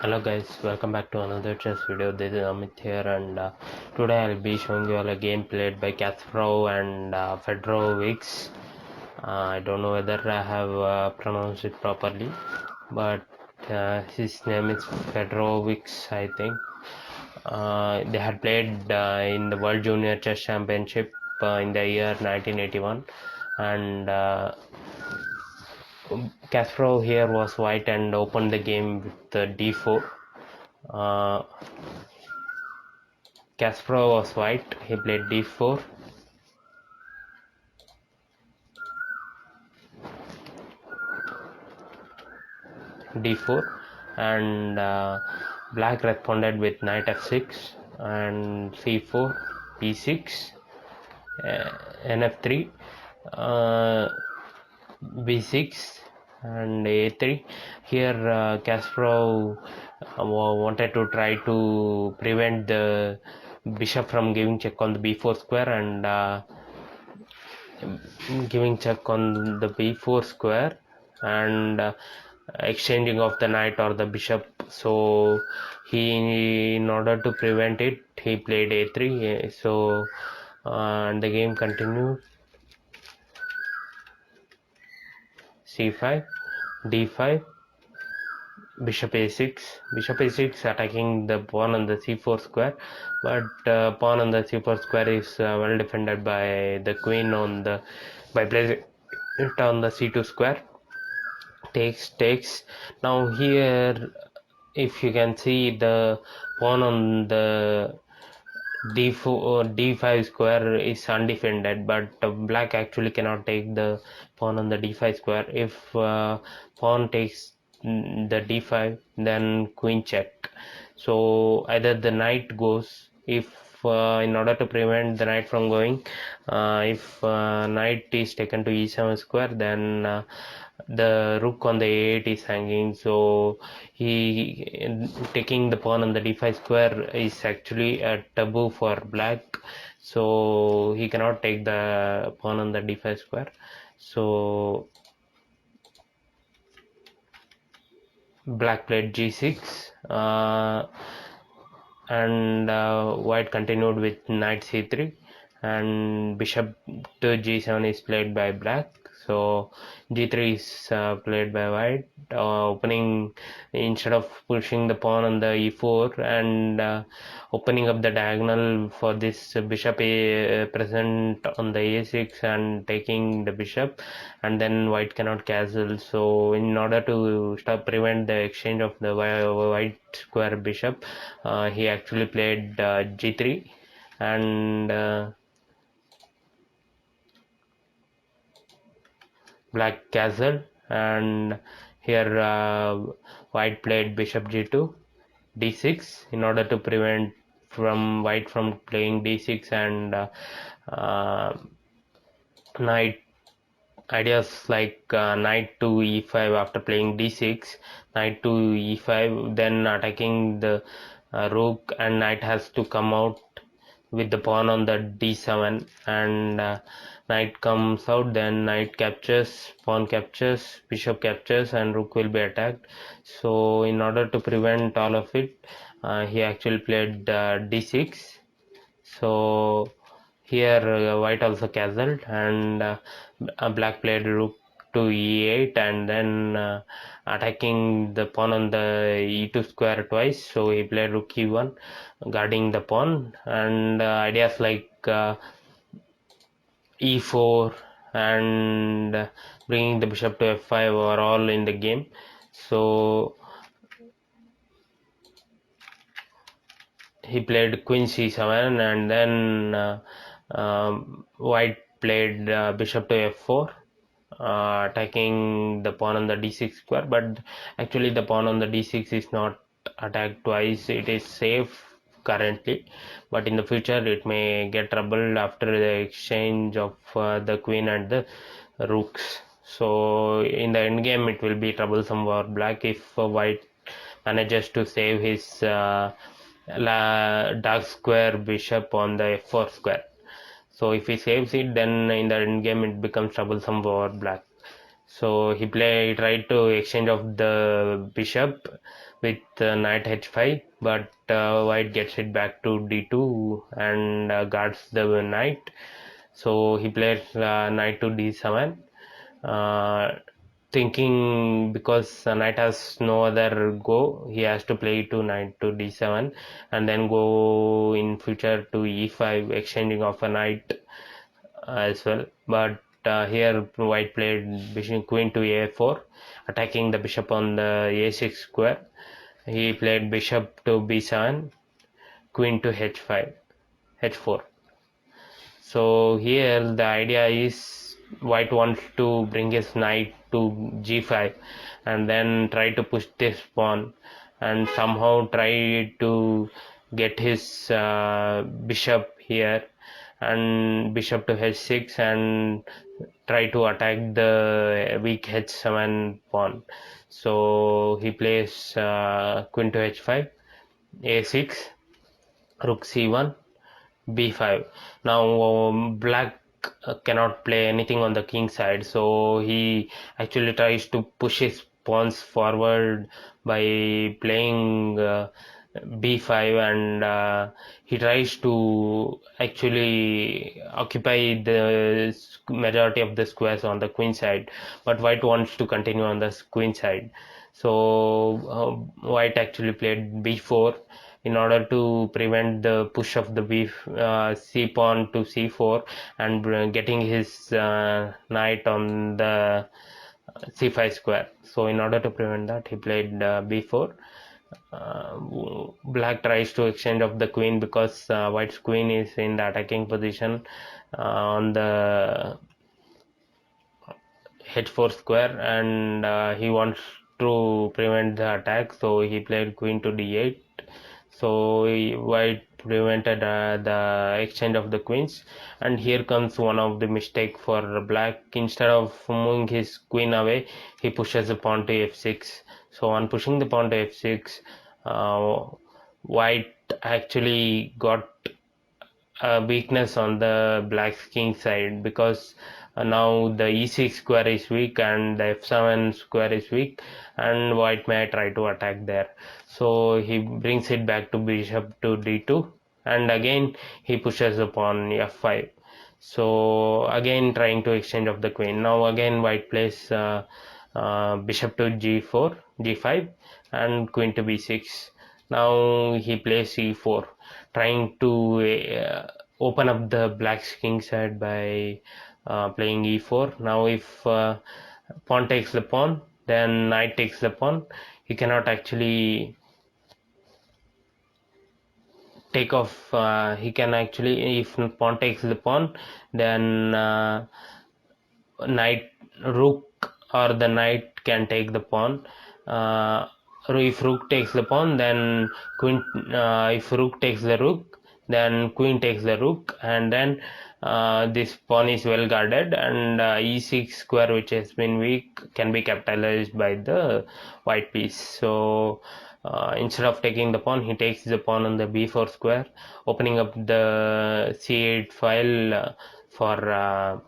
Hello guys, welcome back to another chess video. This is Amit here, and today I'll be showing you all a game played by Kasparov and Fedorovic. I don't know whether I have pronounced it properly, but his name is Fedorovic, I think. They had played in the World Junior Chess Championship in the year 1981, and Kasparov here was white and opened the game with d4. Kasparov was white. He played d4. d4 and black responded with knight f6 and c4 b6 nf3 b6 and a3. Here Kasparov wanted to try to prevent the bishop from giving check on the b4 square and giving check on the b4 square and exchanging of the knight or the bishop. So he, in order to prevent it, he played a3. So and the game continued. c5 d5 bishop a6 attacking the pawn on the c4 square, but pawn on the c4 square is well defended by the queen on the by placing it on the c2 square. Takes. Now here, if you can see, the pawn on the d4 or d5 square is undefended, but black actually cannot take the pawn on the d5 square. If pawn takes the d5, then queen check. So either the knight goes, if in order to prevent the knight from going, if knight is taken to e7 square, then the rook on the a8 is hanging. So he taking the pawn on the d5 square is actually a taboo for black, so he cannot take the pawn on the d5 square. So black played g6 and white continued with knight c3 and bishop to g7 is played by black. So g3 is played by white, opening, instead of pushing the pawn on the e4 and opening up the diagonal for this bishop present on the a6 and taking the bishop, and then white cannot castle. So in order to prevent the exchange of the white square bishop, he actually played g3 and black castle, and here white played bishop g2 d6 in order to prevent from white from playing d6 and knight ideas like knight to e5 after playing d6, knight to e5, then attacking the rook, and knight has to come out with the pawn on the d7 and knight comes out, then knight captures, pawn captures, bishop captures, and rook will be attacked. So in order to prevent all of it, he actually played d6. So here white also castled, and black played rook to e8 and then attacking the pawn on the e2 square twice. So he played rook e1 guarding the pawn, and ideas like e4 and bringing the bishop to f5 are all in the game. So he played queen c7 and then white played bishop to f4, attacking the pawn on the d6 square, but actually the pawn on the d6 is not attacked twice. It is safe currently, but in the future it may get trouble after the exchange of the queen and the rooks. So in the end game it will be troublesome for black if white manages to save his dark square bishop on the f4 square. So if he saves it, then in the end game it becomes troublesome for black. So he tried to exchange of the bishop with knight h5, but white gets it back to d2 and guards the knight. So he played knight to d7, thinking because knight has no other go, he has to play to knight to d7 and then go in future to e5, exchanging of a knight as well. But here white played bishop queen to a4, attacking the bishop on the a6 square. He played bishop to b7, queen to h5, h4. So here the idea is white wants to bring his knight to g5 and then try to push this pawn and somehow try to get his bishop here and bishop to h6 and try to attack the weak h7 pawn. So he plays queen to h5, a6, rook c1, b5. Now black cannot play anything on the king side, so he actually tries to push his pawns forward by playing b5 and he tries to actually occupy the majority of the squares on the queen side, but white wants to continue on the queen side. So white actually played b4 in order to prevent the push of the c pawn to c4 and getting his knight on the c5 square. So in order to prevent that, he played b4. Black tries to exchange of the queen because white's queen is in the attacking position on the h4 square and he wants to prevent the attack, so he played queen to d8. So white prevented the exchange of the queens, and here comes one of the mistake for black. Instead of moving his queen away, he pushes the pawn to f6. So on pushing the pawn to f6, white actually got a weakness on the black's king side because now the e6 square is weak and the f7 square is weak and white may try to attack there. So he brings it back to bishop to d2 and again he pushes the pawn f5. So again trying to exchange of the queen. Now again white plays bishop to g4, g5 and queen to b6. Now he plays e4, trying to open up the black's king side by playing e4. Now if pawn takes the pawn, then knight takes the pawn. He cannot actually take off. He can actually, if pawn takes the pawn, then knight, rook or the knight can take the pawn. If rook takes the pawn, then queen. If rook takes the rook, then queen takes the rook, and then this pawn is well guarded, and e6 square, which has been weak, can be capitalized by the white piece. So instead of taking the pawn, he takes the pawn on the b4 square, opening up the c8 file for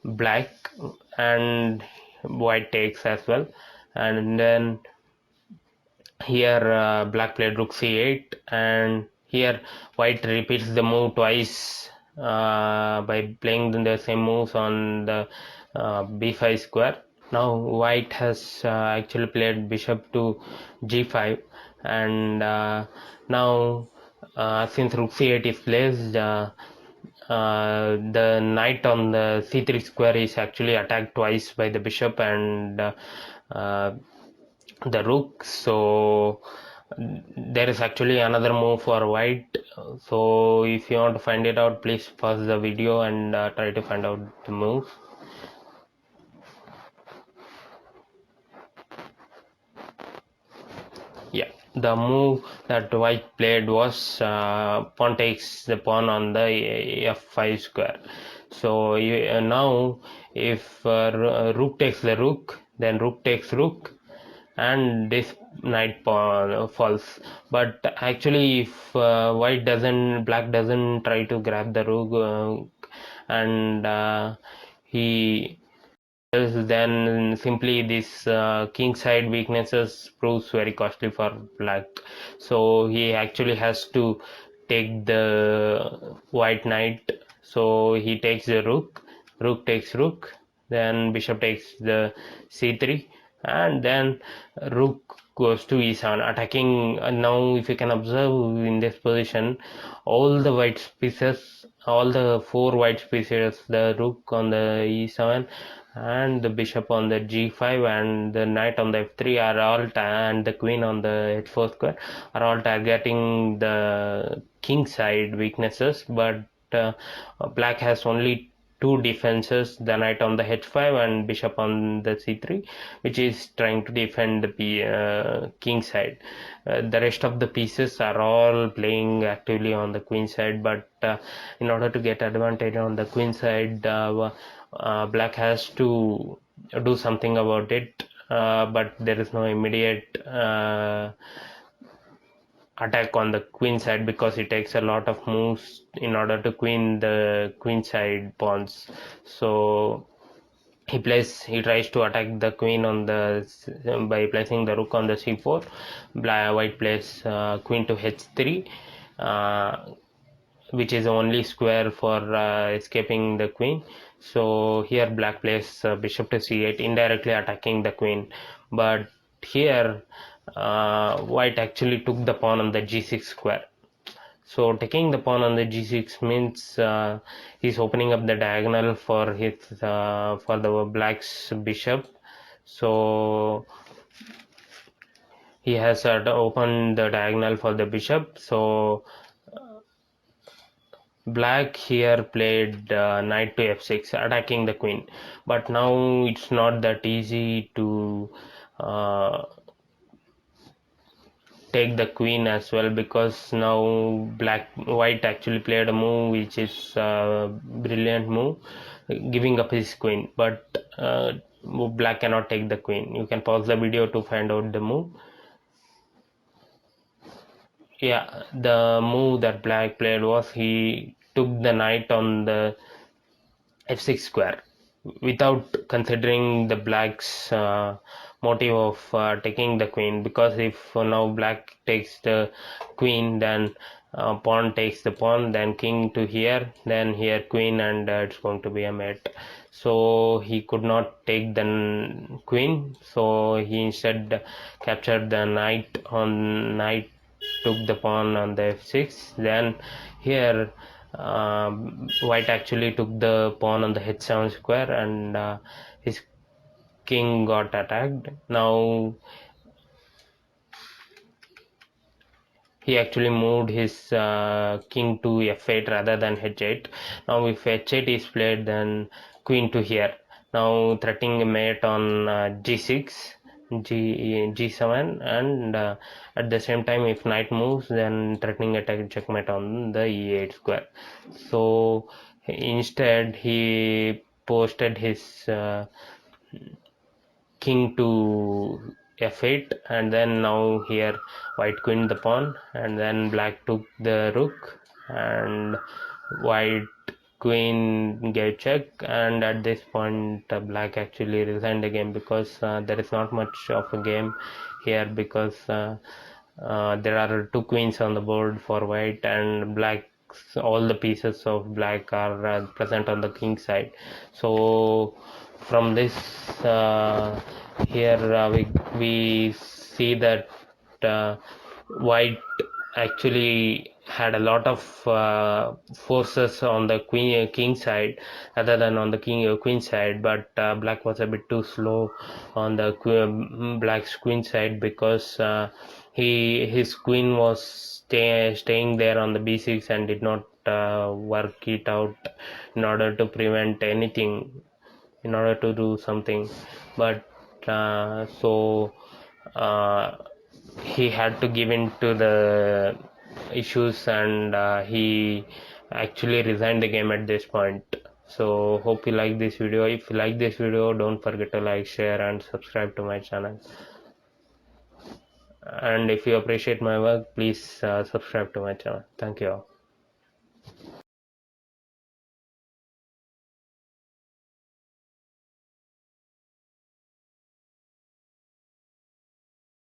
black, and white takes as well. And then here black played rook c8, and here white repeats the move twice by playing the same moves on the b5 square. Now white has actually played bishop to g5, and now since rook c8 is placed, the knight on the c3 square is actually attacked twice by the bishop and the rook. So there is actually another move for white. So if you want to find it out, please pause the video and try to find out the move. Yeah, the move that white played was pawn takes the pawn on the f5 square. So now if rook takes the rook, then rook takes rook, and this knight pawn falls. But actually if black doesn't try to grab the rook and he then simply this king side weaknesses proves very costly for black. So he actually has to take the white knight. So he takes the rook, rook takes rook, then bishop takes the c3, and then rook goes to e7 attacking. Now if you can observe in this position, all the white pieces, all the four white pieces, the rook on the e7 and the bishop on the g5 and the knight on the f3 are all and the queen on the h4 square are all targeting the king side weaknesses, but black has only two defenses, the knight on the h5 and bishop on the c3, which is trying to defend the king side. The rest of the pieces are all playing actively on the queen side, but in order to get advantage on the queen side, black has to do something about it, but there is no immediate attack on the queen side because it takes a lot of moves in order to queen the queen side pawns. So he tries to attack the queen on the by placing the rook on the c4. White plays queen to h3, which is the only square for escaping the queen. So here black plays bishop to c8, indirectly attacking the queen, but here white actually took the pawn on the g6 square. So taking the pawn on the g6 means he's opening up the diagonal for his for the black's bishop. So he has opened the diagonal for the bishop. So black here played knight to f6 attacking the queen, but now it's not that easy to take the queen as well, because now white actually played a move which is a brilliant move, giving up his queen, but black cannot take the queen. You can pause the video to find out the move. Yeah, the move that black played was he took the knight on the f6 square without considering the black's motive of taking the queen, because if now black takes the queen, then pawn takes the pawn, then king to here, then here queen, and it's going to be a mate. So he could not take the queen, so he instead captured the knight took the pawn on the f6. Then here white actually took the pawn on the h7 square, and his king got attacked. Now he actually moved his king to f8 rather than h8. Now if h8 is played, then queen to here, now threatening a mate on g6, g7, and at the same time if knight moves, then threatening a checkmate on the e8 square. So instead he posted his king to f8, and then now here white queen the pawn, and then black took the rook, and white queen gave check, and at this point black actually resigned the game, because there is not much of a game here, because there are two queens on the board for white, and black all the pieces of black are present on the king side. So from this here we see that white actually had a lot of forces on the king side rather than on the queen side, but black was a bit too slow on the black's queen side, because his queen was staying there on the b6 and did not work it out in order to prevent anything, in order to do something. But so he had to give in to the issues, and he actually resigned the game at this point. So hope you like this video. If you like this video, don't forget to like, share, and subscribe to my channel. And if you appreciate my work, please subscribe to my channel. Thank you all.